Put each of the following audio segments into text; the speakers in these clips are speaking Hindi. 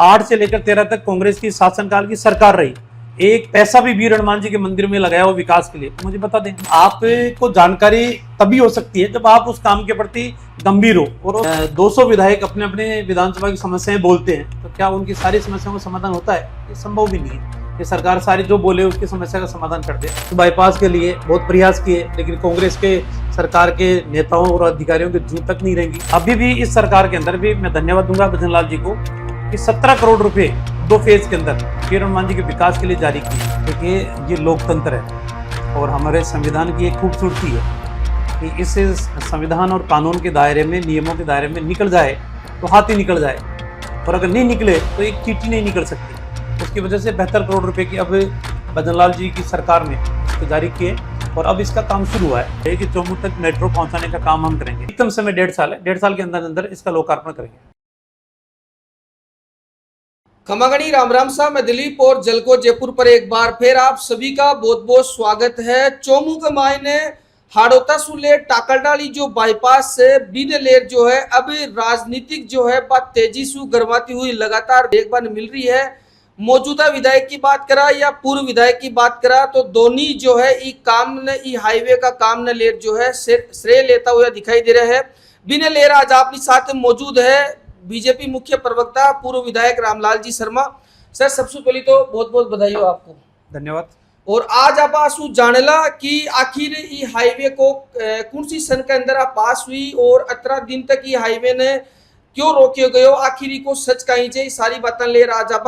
8 से लेकर 13 तक कांग्रेस की शासनकाल की सरकार रही, एक पैसा भी वीर हनुमान जी के मंदिर में लगाया हो विकास के लिए, मुझे बता दें। आपको जानकारी तभी हो सकती है जब आप उस काम के प्रति गंभीर हो। और 200 विधायक अपने अपने विधानसभा की समस्याएं बोलते हैं, तो क्या उनकी सारी समस्याओं का समाधान होता है? ये संभव भी नहीं है कि सरकार सारी जो बोले उसकी समस्या का समाधान कर दे। तो बाईपास के लिए बहुत प्रयास किए, लेकिन कांग्रेस के सरकार के नेताओं और अधिकारियों के जू तक नहीं रहेंगी। अभी भी इस सरकार के अंदर भी मैं धन्यवाद दूंगा भजन लाल जी को कि 17 करोड़ रुपए 2 फेज के अंदर वीर हनुमान जी के विकास के लिए जारी किए। देखिए, ये लोकतंत्र है और हमारे संविधान की एक खूबसूरती है कि इस संविधान और कानून के दायरे में, नियमों के दायरे में निकल जाए तो हाथ ही निकल जाए, और अगर नहीं निकले तो एक चींटी नहीं निकल सकती। उसकी वजह से 72 करोड़ रुपए की अब भजन लाल जी की सरकार ने इसको जारी किए और अब इसका काम शुरू हुआ है कि चौमू तक मेट्रो पहुंचाने का काम हम करेंगे। एकदम समय 1.5 साल है, 1.5 साल के अंदर अंदर इसका लोकार्पण करेंगे। खमागणी राम राम सा, मैं दिलीप और जलको जयपुर पर एक बार फिर आप सभी का बहुत बहुत स्वागत है। चौमू के मायने हाड़ोता सुले टाकरडाली जो बाईपास से बीनेलेर जो है अब राजनीतिक जो है बात तेजी से गरमाती हुई लगातार देखने मिल रही है। मौजूदा विधायक की बात करा या पूर्व विधायक की बात करा तो दोनों जो है ई काम ने ई हाईवे का काम न लेर जो है श्रेय लेता हुआ दिखाई दे रहा है। बीनेलेर आज अपने साथ मौजूद है बीजेपी मुख्य प्रवक्ता पूर्व विधायक रामलाल जी शर्मा। सर, सबसे पहले तो बहुत बहुत बधाई हो आपको। धन्यवाद। और आज आप आसू जानेला कि आखिर ये हाईवे को कौन सी सन के अंदर आप पास हुई और 18 दिन तक ये हाईवे ने क्यों रोके गए, आखिर को सच कहीं चाहिए, सारी बातें ले आज आप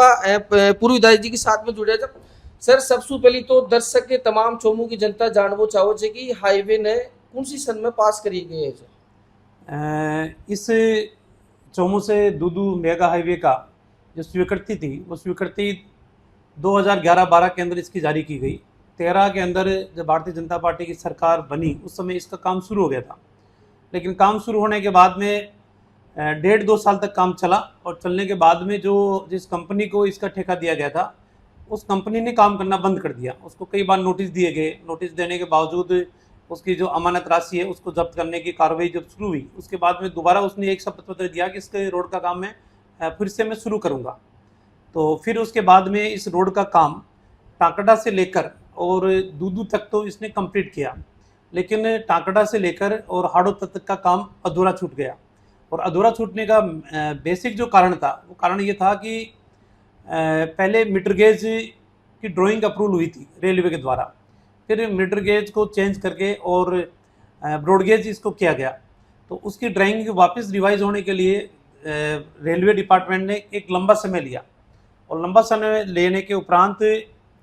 पूर्व विधायक जी के साथ में जुड़े। जब सर, सबसे पहले तो दर्शक के तमाम चौमू की जनता जानवो चाहो कि हाईवे ने कौन सी सन में पास करी गई है। इस चौमू से दूदू मेगा हाईवे का जो स्वीकृति थी वो स्वीकृति 2011-12 के अंदर इसकी जारी की गई। 13 के अंदर जब भारतीय जनता पार्टी की सरकार बनी उस समय इसका काम शुरू हो गया था, लेकिन काम शुरू होने के बाद में 1.5-2 साल तक काम चला और चलने के बाद में जिस कंपनी को इसका ठेका दिया गया था उस कंपनी ने काम करना बंद कर दिया। उसको कई बार नोटिस दिए गए, नोटिस देने के बावजूद उसकी जो अमानत राशि है उसको जब्त करने की कार्रवाई जब शुरू हुई उसके बाद में दोबारा उसने एक शपथ पत्र दिया कि इसके रोड का काम मैं फिर से मैं शुरू करूँगा। तो फिर उसके बाद में इस रोड का काम टाकड़ा से लेकर और दूदू तक तो इसने कंप्लीट किया, लेकिन टाकड़ा से लेकर और हाड़ोता तक का काम अधूरा छूट गया। और अधूरा छूटने का बेसिक जो कारण था वो कारण ये था कि पहले मीटर गेज की ड्राइंग अप्रूवल हुई थी रेलवे के द्वारा, फिर मीटर गेज को चेंज करके और ब्रॉड गेज इसको किया गया। तो उसकी ड्राइंग वापस रिवाइज होने के लिए रेलवे डिपार्टमेंट ने एक लंबा समय लिया और लंबा समय लेने के उपरांत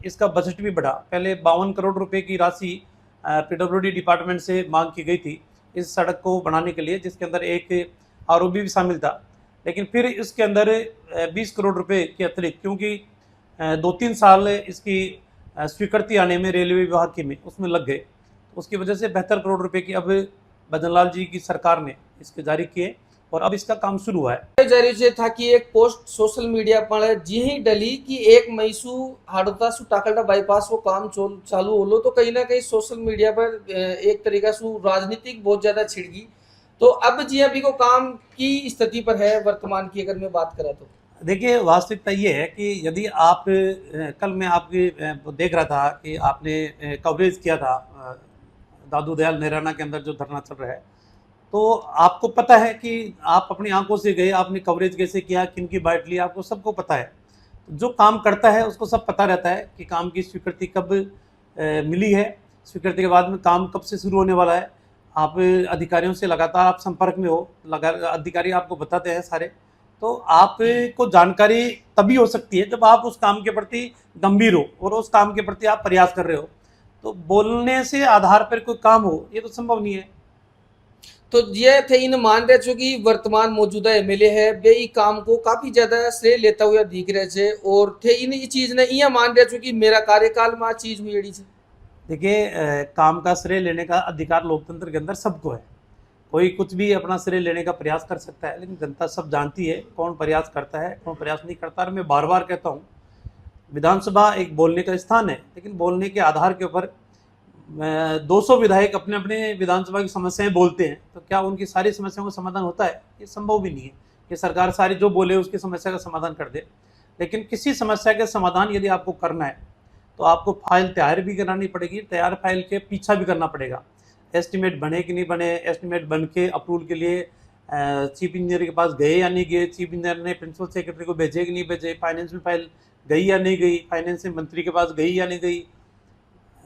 इसका बजट भी बढ़ा। पहले 52 करोड़ रुपए की राशि पीडब्ल्यूडी डिपार्टमेंट से मांग की गई थी इस सड़क को बनाने के लिए, जिसके अंदर एक आरओबी भी शामिल था, लेकिन फिर इसके अंदर 20 करोड़ रुपए के अतिरिक्त, क्योंकि 2-3 साल इसकी स्वीकृति आने में रेलवे विभाग की में उसमें लग गए, उसकी वजह से 72 करोड़ रुपए की अब भजन लाल जी की सरकार ने इसके जारी किए और अब इसका काम शुरू हुआ है। जारी से था कि एक पोस्ट सोशल मीडिया पर जी ही डली कि 1 मई सु हाड़ोता सु टाकड़ा बाईपास वो काम चालू हो लो, तो कहीं ना कहीं सोशल मीडिया पर एक तरीका से राजनीतिक बहुत ज्यादा छिड़गी। तो अब जी अभी को काम की स्थिति पर है वर्तमान की अगर मैं बात करा तो देखिए, वास्तविकता ये है कि यदि आप कल मैं आपके देख रहा था कि आपने कवरेज किया था दादू दयाल नैराना के अंदर जो धरना चल रहा है, तो आपको पता है कि आप अपनी आंखों से गए, आपने कवरेज कैसे किया, किन की बाइट ली, आपको सबको पता है। जो काम करता है उसको सब पता रहता है कि काम की स्वीकृति कब मिली है, स्वीकृति के बाद में काम कब से शुरू होने वाला है। आप अधिकारियों से लगातार आप संपर्क में हो, अधिकारी आपको बताते हैं सारे। तो आपको जानकारी तभी हो सकती है जब आप उस काम के प्रति गंभीर हो और उस काम के प्रति आप प्रयास कर रहे हो। तो बोलने से आधार पर कोई काम हो ये तो संभव नहीं है। तो ये थे इन मान रहे छो कि वर्तमान मौजूदा एमएलए है वे ई काम को काफी ज्यादा श्रेय लेता हुआ दिख रहे छे और थे इन ये चीज ने ये मान रहे छो कि मेरा कार्यकाल में आ चीज हुई एड़ी छे। देखिए, काम का श्रेय लेने का अधिकार लोकतंत्र के अंदर सबको है, कोई कुछ भी अपना श्रेय लेने का प्रयास कर सकता है, लेकिन जनता सब जानती है कौन प्रयास करता है कौन प्रयास नहीं करता। और मैं बार बार कहता हूँ, विधानसभा एक बोलने का स्थान है, लेकिन बोलने के आधार के ऊपर 200 विधायक अपने अपने विधानसभा की समस्याएं बोलते हैं, तो क्या उनकी सारी समस्याओं का समाधान होता है? ये संभव भी नहीं है कि सरकार सारी जो बोले उसकी समस्या का समाधान कर दे, लेकिन किसी समस्या के समाधान यदि आपको करना है तो आपको फाइल तैयार भी करानी पड़ेगी, तैयार फाइल के पीछा भी करना पड़ेगा। एस्टिमेट बने कि नहीं बने, एस्टिमेट बन के अप्रूवल के लिए चीफ इंजीनियर के पास गए या नहीं गए, चीफ इंजीनियर ने प्रिंसिपल सेक्रेटरी को भेजे कि नहीं भेजे, फाइनेंस में फाइल गई या नहीं गई, फाइनेंस में मंत्री के पास गई या नहीं गई,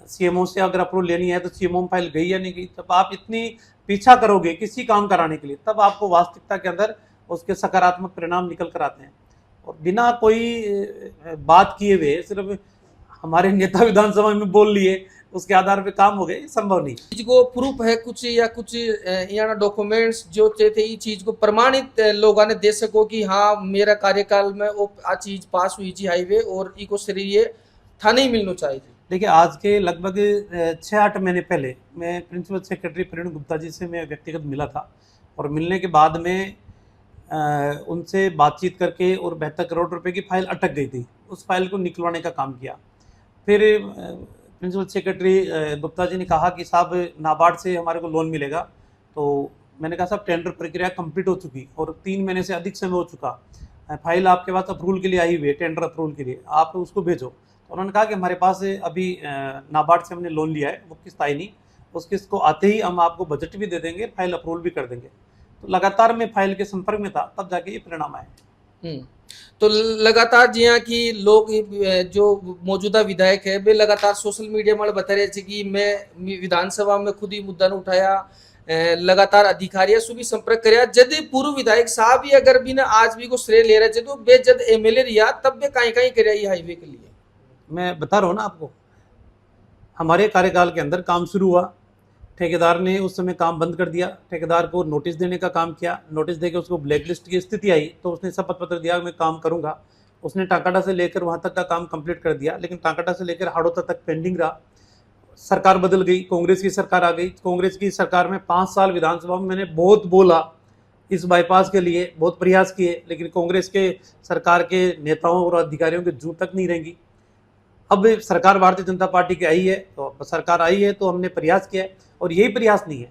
सीएमओ से अगर अप्रूवल लेनी है तो सीएमओ में फाइल गई या नहीं गई। तब आप इतनी पीछा करोगे किसी काम कराने के लिए, तब आपको वास्तविकता के अंदर उसके सकारात्मक परिणाम निकल कर आते हैं। और बिना कोई बात किए हुए सिर्फ हमारे नेता विधानसभा में बोल लिए उसके आधार पे काम हो गए, संभव नहीं। चीज को प्रूफ है कुछ या कुछ यहाँ डॉक्यूमेंट्स जो थे ये चीज को प्रमाणित लोगों ने दे सको कि हाँ मेरा कार्यकाल में वो आ चीज पास हुई जी हाईवे और इको श्रेय था नहीं मिलना चाहिए। देखिए, आज के लगभग 6-8 महीने पहले मैं प्रिंसिपल सेक्रेटरी प्रवीण गुप्ता जी से मैं व्यक्तिगत मिला था, और मिलने के बाद में उनसे बातचीत करके और 72 करोड़ रुपए की फाइल अटक गई थी, उस फाइल को निकलवाने का काम किया। फिर प्रिंसिपल सेक्रेटरी गुप्ता जी ने कहा कि साहब नाबार्ड से हमारे को लोन मिलेगा, तो मैंने कहा साहब टेंडर प्रक्रिया कंप्लीट हो चुकी और 3 महीने से अधिक समय हो चुका, फाइल आपके पास अप्रूवल के लिए आई हुई है, टेंडर अप्रूवल के लिए, आप उसको भेजो। तो उन्होंने कहा कि हमारे पास अभी नाबार्ड से हमने लोन लिया है, वो किस्त आई नहीं, उस किस्त को आते ही हम आपको बजट भी दे देंगे, फाइल अप्रूवल भी कर देंगे। तो लगातार मैं फाइल के संपर्क में था, तब जाके ये परिणाम आए। तो लगातार जी हाँ कि लोग जो मौजूदा विधायक है वे लगातार सोशल मीडिया में बता रहे थे कि मैं विधानसभा में खुद ही मुद्दा न उठाया, लगातार अधिकारियों से भी संपर्क कराया। जद पूर्व विधायक साहब ही अगर भी ना आज भी को श्रेय ले रहे थे तो वे जब एमएलए रिया तब वे कहीं कराई हाईवे के लिए। मैं बता रहा हूँ ना आपको, हमारे कार्यकाल के अंदर काम शुरू हुआ, ठेकेदार ने उस समय काम बंद कर दिया, ठेकेदार को नोटिस देने का काम किया, नोटिस देकर उसको ब्लैकलिस्ट की स्थिति आई तो उसने शपथ पत्र दिया मैं काम करूंगा। उसने टाकाटा से लेकर वहां तक का काम कंप्लीट कर दिया, लेकिन टाकाटा से लेकर हाड़ौता तक पेंडिंग रहा। सरकार बदल गई, कांग्रेस की सरकार आ गई। कांग्रेस की सरकार में 5 साल विधानसभा में मैंने बहुत बोला इस बाईपास के लिए, बहुत प्रयास किए, लेकिन कांग्रेस के सरकार के नेताओं और अधिकारियों के जू तक नहीं रहेंगी। अब सरकार भारतीय जनता पार्टी की आई है, तो सरकार आई है तो हमने प्रयास किया है, और यही प्रयास नहीं है,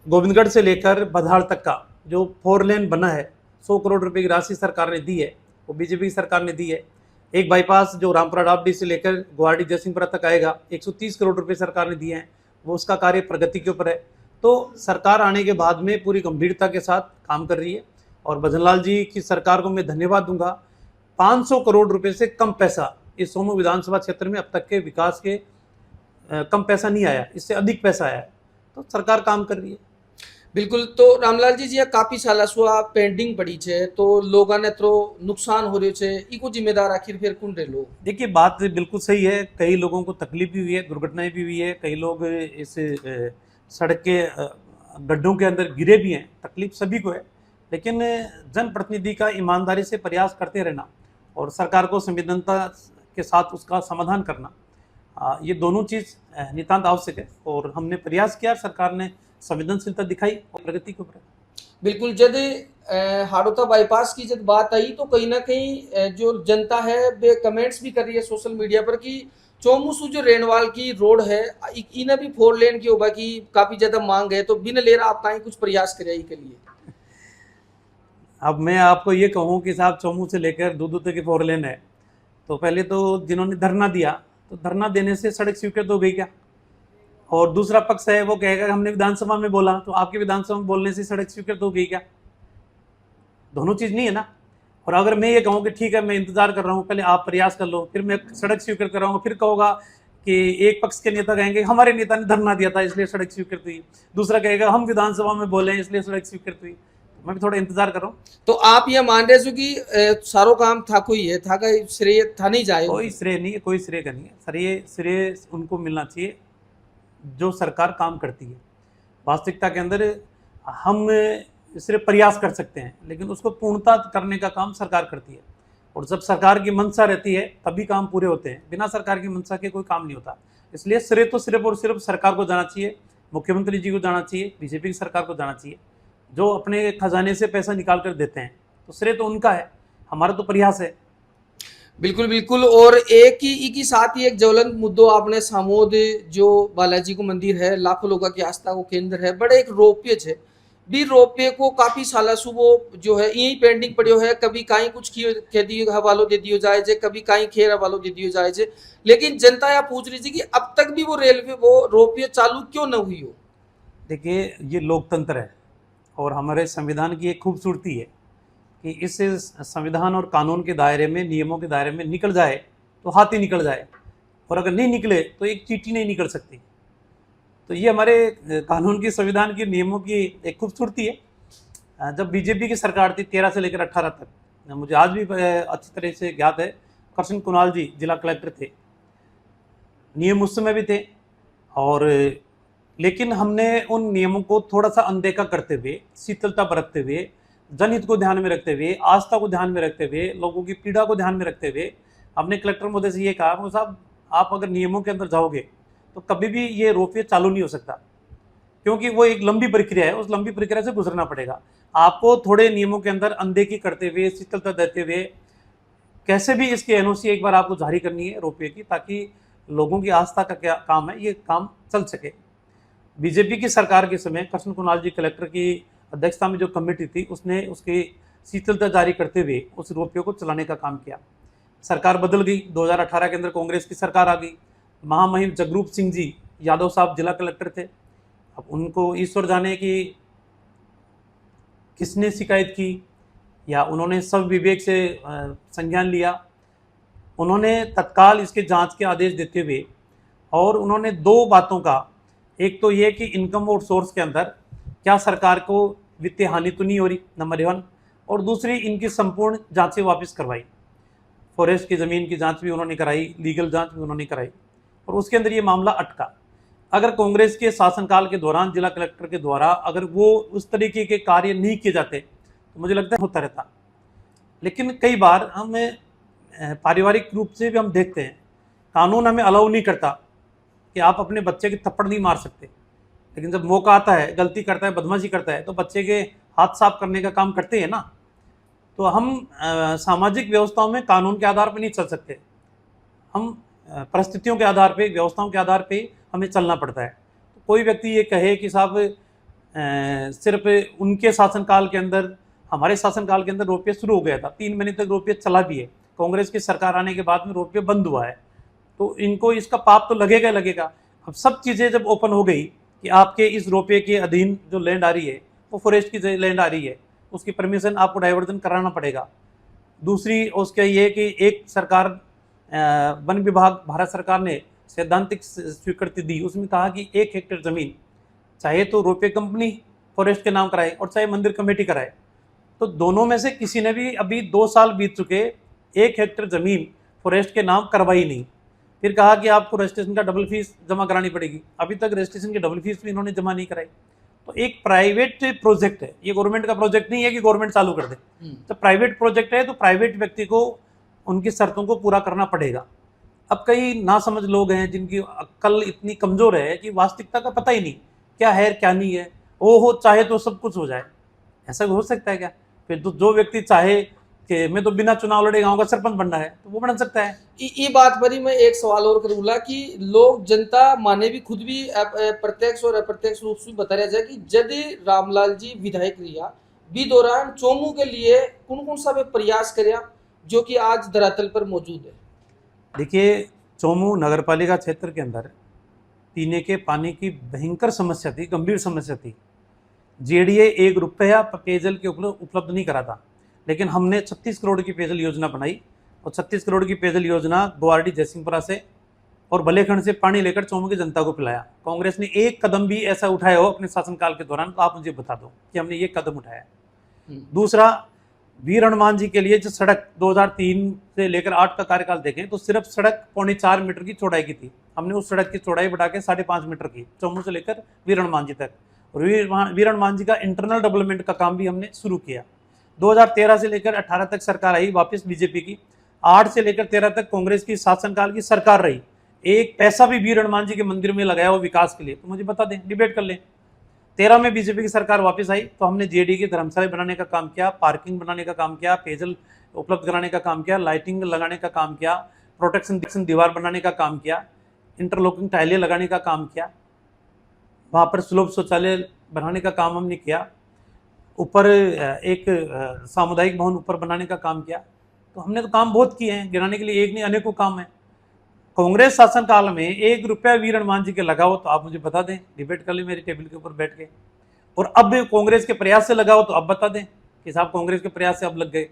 गोविंदगढ़ से लेकर बधाड़ तक का जो 4 लेन बना है, 100 करोड़ रुपए की राशि सरकार ने दी है, वो बीजेपी की सरकार ने दी है। एक बाईपास जो रामपुरा डाबडी से लेकर गुवाहाटी जयसिंहपुरा तक आएगा, 130 करोड़ रुपए सरकार ने दिए हैं, वो उसका कार्य प्रगति के ऊपर है। तो सरकार आने के बाद में पूरी गंभीरता के साथ काम कर रही है, और भजनलाल जी की सरकार को मैं धन्यवाद दूंगा। 500 करोड़ रुपए से कम पैसा इस सोमू विधानसभा क्षेत्र में अब तक के विकास के कम पैसा नहीं आया, इससे अधिक पैसा आया है, तो सरकार काम कर रही है। बिल्कुल। तो रामलाल जी जी काफी साल सुआ पेंडिंग पड़ी है तो लोगों ने तो नुकसान हो रहे है, इको जिम्मेदार आखिर फिर कौन रहे लोग? देखिए, बात बिल्कुल सही है, कई लोगों को तकलीफ भी हुई है, दुर्घटनाएं भी हुई है, कई लोग इस सड़क के गड्ढों के अंदर गिरे भी हैं, तकलीफ सभी को है, लेकिन जनप्रतिनिधि का ईमानदारी से प्रयास करते रहना और सरकार को संवेदनता के साथ उसका समाधान करना, ये दोनों चीज़ नितांत आवश्यक है। और हमने प्रयास किया, सरकार ने संवेदनशीलता दिखाई और प्रगति के ऊपर। बिल्कुल। जब हाड़ौता बाईपास की जब बात आई तो कहीं ना कहीं जो जनता है वे कमेंट्स भी कर रही है सोशल मीडिया पर कि चोमूसू जो रेणवाल की रोड है इन्हें भी 4 लेन की होगा कि काफी ज्यादा मांग है, तो बिन ले रहा आप कहीं कुछ प्रयास करिए के लिए। अब मैं आपको ये कहूँ कि साहब चोमू से लेकर दूदू तक की 4 लेन है, तो पहले तो जिन्होंने धरना दिया तो धरना देने से सड़क स्वीकृत हो गई क्या? और दूसरा पक्ष है वो कहेगा कि हमने विधानसभा में बोला, तो आपके विधानसभा में बोलने से सड़क स्वीकृत हो गई क्या? दोनों चीज नहीं है ना। और अगर मैं ये कहूँ कि ठीक है मैं इंतजार कर रहा हूँ, पहले आप प्रयास कर लो, फिर मैं सड़क स्वीकृत कराऊंगा, फिर कहोगा कि एक पक्ष के नेता कहेंगे हमारे नेता ने धरना दिया था इसलिए सड़क स्वीकृत हुई, दूसरा कहेगा हम विधानसभा में बोले इसलिए सड़क स्वीकृत हुई। मैं भी थोड़ा इंतजार कर रहा हूँ। तो आप ये मान रहे हो कि सारो काम था कोई है था का श्रेय था नहीं जाए? कोई श्रेय नहीं है, कोई श्रेय का नहीं है। श्रेय उनको मिलना चाहिए जो सरकार काम करती है। वास्तविकता के अंदर हम सिर्फ प्रयास कर सकते हैं, लेकिन उसको पूर्णता करने का काम सरकार करती है, और जब सरकार की मंशा रहती है तभी काम पूरे होते हैं, बिना सरकार की मंशा के कोई काम नहीं होता। इसलिए श्रेय तो सिर्फ और सिर्फ सरकार को जाना चाहिए, मुख्यमंत्री जी को जाना चाहिए, बीजेपी की सरकार को जाना चाहिए, जो अपने खजाने से पैसा निकाल कर देते हैं, तो श्रेय तो उनका है, हमारा तो प्रयास है। बिल्कुल बिल्कुल। और एक ही साथ ही एक ज्वलंत मुद्दों आपने सामोद जो बालाजी को मंदिर है, लाखों लोगों की आस्था को केंद्र है, बड़े एक रोप्य है, भी रोपवे को काफी साल से वो जो है यही पेंडिंग पड़ियो है, कभी कहीं कुछ खेती हवालों दे दियो जाए जे, कभी कहीं खेर हवालों दे दियो जाए जे, लेकिन जनता यह पूछ रही थी कि अब तक भी वो रेलवे वो रोपवे चालू क्यों न हुई हो। देखिए, ये लोकतंत्र है और हमारे संविधान की एक खूबसूरती है कि इस संविधान और कानून के दायरे में, नियमों के दायरे में निकल जाए तो हाथी निकल जाए, और अगर नहीं निकले तो एक चींटी नहीं निकल सकती। तो ये हमारे कानून की, संविधान के नियमों की एक खूबसूरती है। जब बीजेपी की सरकार थी 13 से लेकर 18 तक, मुझे आज भी अच्छी तरह से याद है, कृष्ण कुणाल जी जिला कलेक्टर थे, नियम उस समय भी थे, और लेकिन हमने उन नियमों को थोड़ा सा अनदेखा करते हुए, शीतलता बरतते हुए, जनहित को ध्यान में रखते हुए, आस्था को ध्यान में रखते हुए, लोगों की पीड़ा को ध्यान में रखते हुए हमने कलेक्टर महोदय से ये कहा, साहब आप अगर नियमों के अंदर जाओगे तो कभी भी ये रोपवे चालू नहीं हो सकता, क्योंकि वो एक लंबी प्रक्रिया है, उस लंबी प्रक्रिया से गुजरना पड़ेगा। आपको थोड़े नियमों के अंदर अनदेखी करते हुए, शीतलता देते हुए, कैसे भी इसकी एनओसी एक बार आपको जारी करनी है रोपवे की, ताकि लोगों की आस्था का क्या काम है, ये काम चल सके। बीजेपी की सरकार के समय कृष्ण कुणाल जी कलेक्टर की अध्यक्षता में जो कमेटी थी, उसने उसकी शीतलता जारी करते हुए उस रोपवे को चलाने का काम किया। सरकार बदल गई, 2018 के अंदर कांग्रेस की सरकार आ गई। महामहिम जगरूप सिंह जी यादव साहब जिला कलेक्टर थे। अब उनको ईश्वर जाने कि किसने शिकायत की, या उन्होंने सब विवेक से संज्ञान लिया। उन्होंने तत्काल इसके जांच के आदेश देते हुए, और उन्होंने दो बातों का, एक तो ये कि इनकम और सोर्स के अंदर क्या सरकार को वित्तीय हानि तो नहीं हो रही, नंबर 1, और दूसरी इनकी संपूर्ण जांचें वापस करवाई। फॉरेस्ट की ज़मीन की जांच भी उन्होंने कराई, लीगल जांच भी उन्होंने कराई, और उसके अंदर ये मामला अटका। अगर कांग्रेस के शासनकाल के दौरान जिला कलेक्टर के द्वारा अगर वो उस तरीके के कार्य नहीं किए जाते तो मुझे लगता है होता रहता। लेकिन कई बार हम पारिवारिक रूप से भी हम देखते हैं, कानून हमें अलाउ नहीं करता कि आप अपने बच्चे के थप्पड़ नहीं मार सकते, लेकिन जब मौका आता है, गलती करता है, बदमाशी करता है, तो बच्चे के हाथ साफ करने का काम करते हैं ना। तो हम सामाजिक व्यवस्थाओं में कानून के आधार पर नहीं चल सकते, हम परिस्थितियों के आधार पे, व्यवस्थाओं के आधार पे हमें चलना पड़ता है। तो कोई व्यक्ति ये कहे कि साहब सिर्फ उनके शासनकाल के अंदर, हमारे शासनकाल के अंदर रोपवे शुरू हो गया था, 3 महीने तक रोपवे चला भी है, कांग्रेस की सरकार आने के बाद में रोपवे बंद हुआ है, तो इनको इसका पाप तो लगेगा ही लगेगा। अब सब चीज़ें जब ओपन हो गई कि आपके इस रोपवे के अधीन जो लैंड आ रही है वो फॉरेस्ट की लैंड आ रही है, उसकी परमिशन आपको डाइवर्जन कराना पड़ेगा। दूसरी उसका ये कि एक सरकार, वन विभाग, भारत सरकार ने सैद्धांतिक स्वीकृति दी, उसमें कहा कि 1 हेक्टेयर ज़मीन चाहे तो रोपवे कंपनी फॉरेस्ट के नाम कराए और चाहे मंदिर कमेटी कराए। तो दोनों में से किसी ने भी, अभी 2 साल बीत चुके, 1 हेक्टेयर ज़मीन फॉरेस्ट के नाम करवाई नहीं। फिर कहा कि आपको रजिस्ट्रेशन का डबल फीस जमा करानी पड़ेगी, अभी तक रजिस्ट्रेशन की डबल फीस भी इन्होंने जमा नहीं कराई। तो एक प्राइवेट प्रोजेक्ट है, ये गवर्नमेंट का प्रोजेक्ट नहीं है कि गवर्नमेंट चालू कर दे। तो प्राइवेट प्रोजेक्ट है तो प्राइवेट व्यक्ति को उनकी शर्तों को पूरा करना पड़ेगा। अब कई नासमझ लोग हैं जिनकी अक्ल इतनी कमज़ोर है कि वास्तविकता का पता ही नहीं क्या है क्या नहीं है, वो हो चाहे तो सब कुछ हो जाए, ऐसा हो सकता है क्या? फिर तो जो व्यक्ति चाहे कि मैं तो बिना चुनाव लड़े गाँव का सरपंच बनना है तो वो बन सकता है। ये बात पर ही मैं एक सवाल और करूँगा कि लोग, जनता माने भी, खुद भी प्रत्यक्ष और अप्रत्यक्ष रूप से बता रहा जाए कि यदि रामलाल जी विधायक रिया भी दौरान चोमू के लिए कौन कौन सा वे प्रयास कर्या जो कि आज धरातल पर मौजूद है। देखिए, चोमू नगरपालिका क्षेत्र के अंदर पीने के पानी की भयंकर समस्या थी, गंभीर समस्या थी। जेडीए 1 रुपया पेयजल के उपलब्ध नहीं करा था, लेकिन हमने 36 करोड़ की पेयजल योजना बनाई, और 36 करोड़ की पेयजल योजना गुवाहाटी जयसिंहपुरा से और बलेखंड से पानी लेकर चोमू की जनता को पिलाया। कांग्रेस ने एक कदम भी ऐसा उठाया हो अपने शासनकाल के दौरान तो आप मुझे बता दो कि हमने ये कदम उठाया। दूसरा, वीर हनुमान जी के लिए जो सड़क 2003 से लेकर 8 का कार्यकाल देखें तो सिर्फ सड़क 4.25 मीटर की चौड़ाई की थी, हमने उस सड़क की चौड़ाई बढ़ा के 5.5 मीटर की, चोमू से लेकर वीर हनुमान जी तक। और वीर हनुमान जी का इंटरनल डेवलपमेंट का काम भी हमने शुरू किया। 2013 से लेकर 18 तक सरकार आई वापस बीजेपी की, 8 से लेकर 13 तक कांग्रेस की शासनकाल की सरकार रही, एक पैसा भी वीर हनुमान जी के मंदिर में लगाया हो विकास के लिए तो मुझे बता दें, डिबेट कर लें। 13 में बीजेपी की सरकार वापस आई तो हमने जेडी की धर्मशाला बनाने का काम किया, पार्किंग बनाने का काम किया, पेयजल उपलब्ध कराने का काम किया, लाइटिंग लगाने का काम किया, प्रोटेक्शन दीवार बनाने का काम किया, इंटरलॉकिंग टाइलें लगाने का काम किया, वहाँ पर सुलभ शौचालय बनाने का काम हमने किया। ऊपर एक सामुदायिक भवन ऊपर बनाने का काम किया। तो हमने तो काम बहुत किए हैं, गिनाने के लिए एक नहीं अनेकों काम है। कांग्रेस शासन काल में 1 रुपया वीर हनुमान जी के लगाओ तो आप मुझे बता दें, डिबेट कर ले मेरी टेबल के ऊपर बैठ के। और अब कांग्रेस के प्रयास से लगाओ तो अब बता दें कि साहब कांग्रेस के प्रयास से अब लग गए।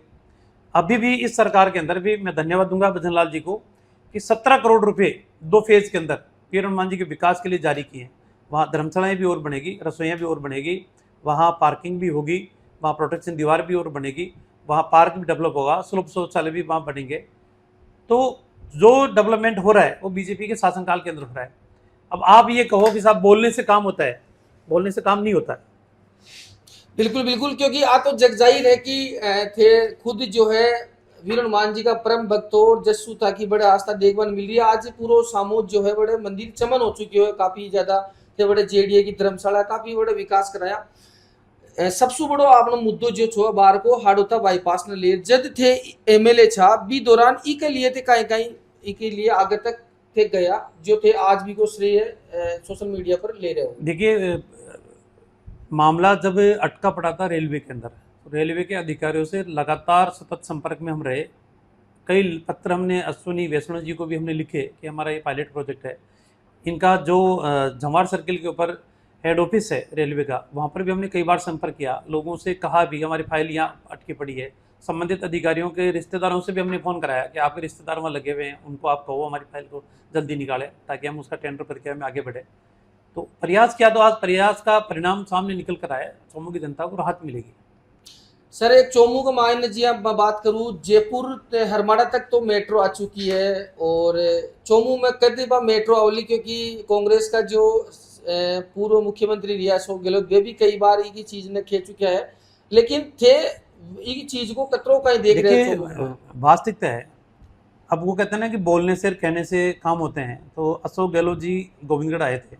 अभी भी इस सरकार के अंदर भी मैं धन्यवाद दूंगा भजन लाल जी को कि 17 करोड़ रुपए 2 फेज के अंदर वीर हनुमान जी के विकास के लिए जारी किए हैं। वहाँ धर्मशालाएं भी और बनेगी, रसोइयाँ भी और बनेगी, वहाँ पार्किंग भी होगी, वहाँ प्रोटेक्शन दीवार भी और बनेगी, वहाँ पार्क भी डेवलप होगा, सुलभ शौचालय भी वहाँ बनेंगे। तो जो डेवलपमेंट हो रहा है वो बीजेपी के शासनकाल के अंदर हो रहा है। अब आप ये कहो कि साहब बोलने से काम होता है, बोलने से काम नहीं होता है। बिल्कुल बिल्कुल, क्योंकि आ तो जग जाहिर है कि थे खुद जो है वीर हनुमान जी का परम भक्त और जस्सू था कि बड़े आस्था देखभाल मिल रही है। आज पूरा सामूद जो है बड़े मंदिर चमन हो चुकी है, काफी ज्यादा थे बड़े जेडीए की धर्मशाला काफी बड़े विकास कराया। सबसे बड़ो आपनो मुद्दो जो छो बार को हाड़ोता बाईपास ने ले जद थे एमएलए छा बी दौरान ई के लिए थे कहीं कहीं ई के लिए आगे तक थे गया जो थे आज भी को श्रेय सोशल मीडिया पर ले रहे हो। देखिए मामला जब अटका पड़ा था रेलवे के अंदर, रेलवे के अधिकारियों से लगातार सतत संपर्क में हम रहे। कई पत्र हमने अश्विनी वैष्णव जी को भी हमने लिखे कि हमारा ये पायलट प्रोजेक्ट है। इनका जो जवाहर सर्किल के ऊपर हेड ऑफिस है रेलवे का, वहाँ पर भी हमने कई बार संपर्क किया, लोगों से कहा भी हमारी फाइल यहाँ अटकी पड़ी है। संबंधित अधिकारियों के रिश्तेदारों से भी हमने फ़ोन कराया कि आपके रिश्तेदार वहाँ लगे हुए हैं, उनको आप कहो हमारी फाइल को जल्दी निकालें ताकि हम उसका टेंडर प्रक्रिया में आगे बढ़े। तो प्रयास किया तो आज प्रयास का परिणाम सामने निकल कर आया, चौमू की जनता को राहत मिलेगी। सर एक चोमू का मायने जी अब मैं बात करूँ जयपुर हरमाड़ा तक तो मेट्रो आ चुकी है और चोमू में कभी बार मेट्रो आवली क्योंकि कांग्रेस का जो पूर्व मुख्यमंत्री रिया अशोक गहलोत वे भी कई बार ये चीज ने खे चुका है, लेकिन थे ये चीज को कतरों का ही देख रहे हैं। वास्तविकता है, अब वो कहते हैं ना कि बोलने से कहने से काम होते हैं। तो अशोक गहलोत जी गोविंदगढ़ आए थे,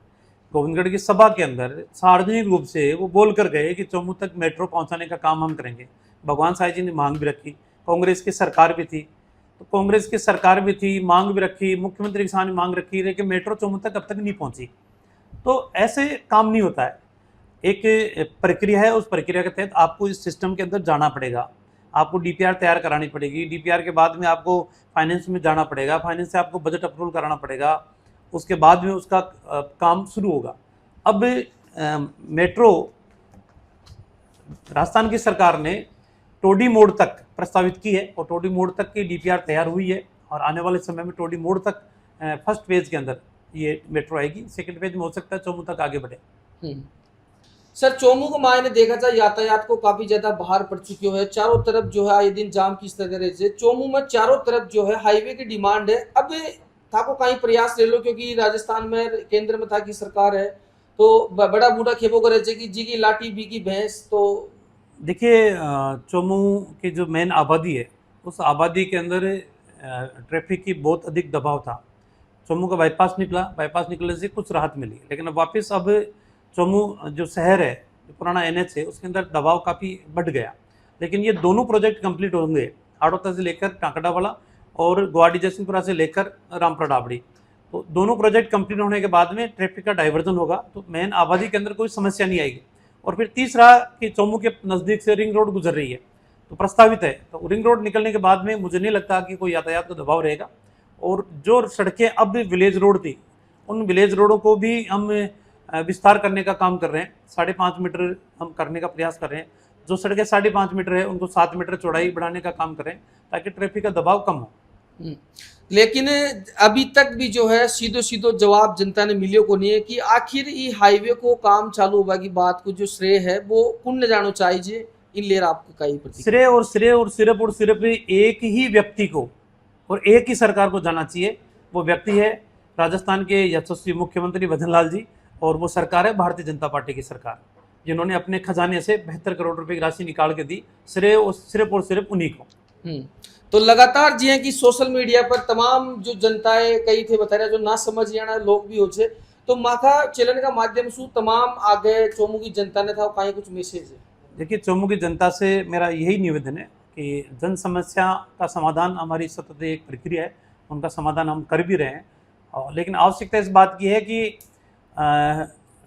गोविंदगढ़ की सभा के अंदर सार्वजनिक रूप से वो बोल कर गए कि चोमू तक मेट्रो पहुंचाने का काम हम करेंगे। भगवान साई जी ने मांग भी रखी, कांग्रेस की सरकार भी थी, तो कांग्रेस की सरकार भी थी, मांग भी रखी, मुख्यमंत्री के सामने मांग रखी, लेकिन मेट्रो चोमू तक अब तक नहीं पहुंची। तो ऐसे काम नहीं होता है, एक प्रक्रिया है, उस प्रक्रिया के तहत आपको इस सिस्टम के अंदर जाना पड़ेगा, आपको डीपीआर तैयार करानी पड़ेगी, डीपीआर के बाद में आपको फाइनेंस में जाना पड़ेगा, फाइनेंस से आपको बजट अप्रूवल कराना पड़ेगा, उसके बाद में उसका काम शुरू होगा। अब मेट्रो राजस्थान की सरकार ने टोडी मोड़ तक प्रस्तावित की है और टोडी मोड़ तक की डीपीआर तैयार हुई है और आने वाले समय में टोडी मोड़ तक फर्स्ट फेज के अंदर ये मेट्रो आएगी, सेकंड फेज में हो सकता है चोमू तक आगे बढ़े। सर चोमू को मायने देखा जाए यातायात को काफी ज्यादा बाहर पड़ चुकी है, चारों तरफ जो है आए दिन जाम की तरह से चोमू में चारों तरफ जो है हाईवे की डिमांड है। अब था को कहीं प्रयास ले लो क्योंकि राजस्थान में केंद्र में था की सरकार है तो बड़ा बूढ़ा खेपो करे कि जी की लाठी बी की भैंस। तो देखिए चोमू की जो मेन आबादी है उस आबादी के अंदर ट्रैफिक की बहुत अधिक दबाव था। चोमू का बाईपास निकला, बाईपास निकलने से कुछ राहत मिली, लेकिन अब वापस अब चोमू जो शहर है, जो पुराना एनएच है, उसके अंदर दबाव काफ़ी बढ़ गया। लेकिन ये दोनों प्रोजेक्ट कंप्लीट होंगे, हाड़ौता से लेकर टांकड़ा वाला और गुवाहाटी जयसिंहपुरा से लेकर रामपुरा डाबड़ी। तो दोनों प्रोजेक्ट कंप्लीट होने के बाद में ट्रैफिक का डाइवर्जन होगा, तो मेन आबादी के अंदर कोई समस्या नहीं आएगी। और फिर तीसरा कि चोमू के नज़दीक से रिंग रोड गुजर रही है, तो प्रस्तावित है, तो रिंग रोड निकलने के बाद में मुझे नहीं लगता कि कोई यातायात का दबाव रहेगा। और जो सड़कें अब विलेज रोड थी, उन विलेज रोडों को भी हम विस्तार करने का काम कर रहे हैं, 5.5 मीटर हम करने का प्रयास कर रहे हैं। जो सड़कें 5.5 मीटर है उनको 7 मीटर चौड़ाई बढ़ाने का काम करें ताकि ट्रैफिक का दबाव कम हो। लेकिन अभी तक भी जो है सीधो सीधो जवाब जनता ने मिलियो को नहीं है कि आखिर ये हाईवे को काम चालू होगा की बात को जो श्रेय है वो पुण्य जानो चाहिए इन लेर आपको कई श्रेय और सिर्फ एक ही व्यक्ति को और एक ही सरकार को जाना चाहिए। वो व्यक्ति है राजस्थान के यशस्वी मुख्यमंत्री भजन लाल जी और वो सरकार है भारतीय जनता पार्टी की सरकार, जिन्होंने अपने खजाने से 72 करोड़ रुपए की राशि निकाल के दी। श्रेय और सिर्फ उन्हीं को। तो लगातार जी कि सोशल मीडिया पर तमाम जो जनता है कई थे बता रहे जो ना समझ जाना लोग भी हो तो माखा चैनल का माध्यम से तमाम आगे चोमू की जनता ने था कहीं कुछ मैसेज है। देखिए चोमू की जनता से मेरा यही निवेदन है कि जन समस्या का समाधान हमारी सतत एक प्रक्रिया है, उनका समाधान हम कर भी रहे हैं। लेकिन आवश्यकता इस बात की है कि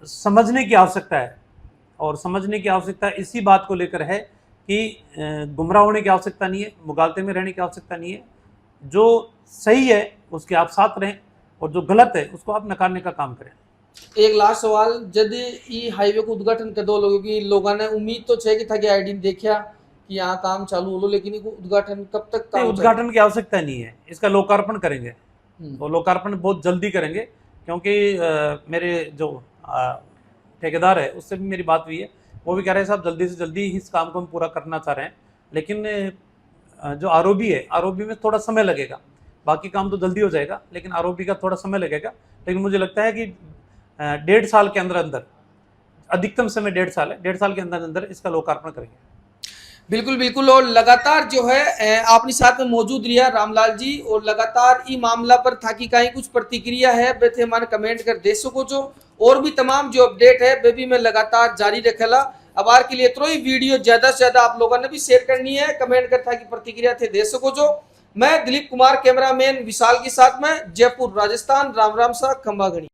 समझने की आवश्यकता है और समझने की आवश्यकता इसी बात को लेकर है कि गुमराह होने की आवश्यकता नहीं है, मुगालते में रहने की आवश्यकता नहीं है। जो सही है उसके आप साथ रहें और जो गलत है उसको आप नकारने का काम करें। एक लास्ट सवाल, यदि ई हाईवे को उद्घाटन कर दो लोगों की, लोगों ने उम्मीद तो छे कि था कि आईडी देखा कि यहाँ काम चालू हो, लेकिन इसको उद्घाटन कब तक काम उद्घाटन की आवश्यकता नहीं है, इसका लोकार्पण करेंगे। हम्म। तो लोकार्पण बहुत जल्दी करेंगे, क्योंकि मेरे जो ठेकेदार है उससे भी मेरी बात हुई है, वो भी कह रहे हैं साहब जल्दी से जल्दी इस काम को हम पूरा करना चाह रहे हैं। लेकिन जो आरओबी है, आरओबी में थोड़ा समय लगेगा, बाकी काम तो जल्दी हो जाएगा, लेकिन आरओबी का थोड़ा समय लगेगा। लेकिन मुझे लगता है कि 1.5 साल के अंदर अंदर, अधिकतम समय 1.5 साल है, 1.5 साल के अंदर अंदर इसका लोकार्पण करेंगे। बिल्कुल बिल्कुल। और लगातार जो है आपने साथ में मौजूद रिया रामलाल जी, और लगातार ई मामला पर था कि कहीं कुछ प्रतिक्रिया है वे थे हमारे कमेंट कर दे सको जो, और भी तमाम जो अपडेट है वे भी मैं लगातार जारी रखेला। अब आर के लिए इतना ही वीडियो ज्यादा से ज्यादा आप लोगों ने भी शेयर करनी है, कमेंट कर था कि प्रतिक्रिया थे दे सको जो। मैं दिलीप कुमार, कैमरामैन विशाल के साथ में, जयपुर राजस्थान, राम राम सा खंबागणी।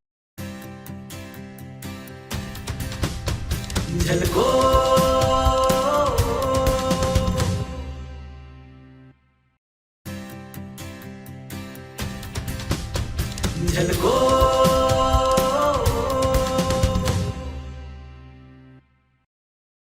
झलको